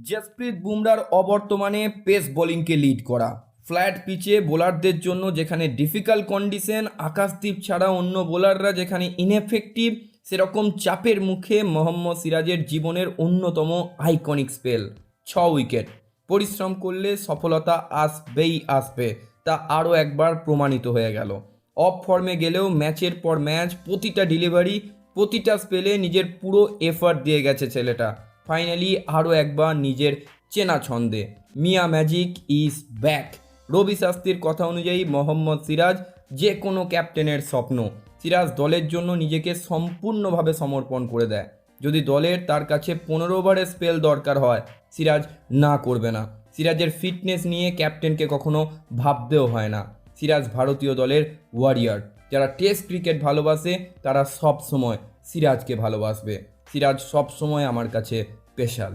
জসপ্রীত বুমরার অবর্তমানে pace বোলিংকে lead করা, flat পিচে বোলারদের জন্য যেখানে ডিফিকাল্ট কন্ডিশন, আকাশদীপ ছাড়া অন্য বোলাররা যেখানে ইনএফেক্টিভ, সেরকম চাপের মুখে মোহাম্মদ সিরাজের জীবনের অন্যতম আইকনিক স্পেল 6 উইকেট। পরিশ্রম করলে সফলতা আসবেই আসবে, তা আরও একবার প্রমাণিত হয়ে গেল। অফ ফর্মে গেলেও ম্যাচের পর ম্যাচ, প্রতিটা ডেলিভারি, প্রতিটা স্পেলে নিজের পুরো এফার্ট দিয়ে গেছে ছেলেটা। ফাইনালি আরও একবার নিজের চেনা ছন্দে মিয়া ম্যাজিক ইজ ব্যাক। রবি শাস্ত্রীর কথা অনুযায়ী মোহাম্মদ সিরাজ যে কোনো ক্যাপ্টেনের স্বপ্ন। সিরাজ দলের জন্য নিজেকে সম্পূর্ণভাবে সমর্পণ করে দেয়। যদি দলের তার কাছে 15 ওভারের স্পেল দরকার হয়, সিরাজ না করবে না। সিরাজের ফিটনেস নিয়ে ক্যাপ্টেনকে কখনো ভাবতেও হয় না। সিরাজ ভারতীয় দলের ওয়ারিয়ার। যারা টেস্ট ক্রিকেট ভালোবাসে তারা সব সময় সিরাজকে ভালোবাসবে। সিরাজ সব সময় আমার কাছে স্পেশাল।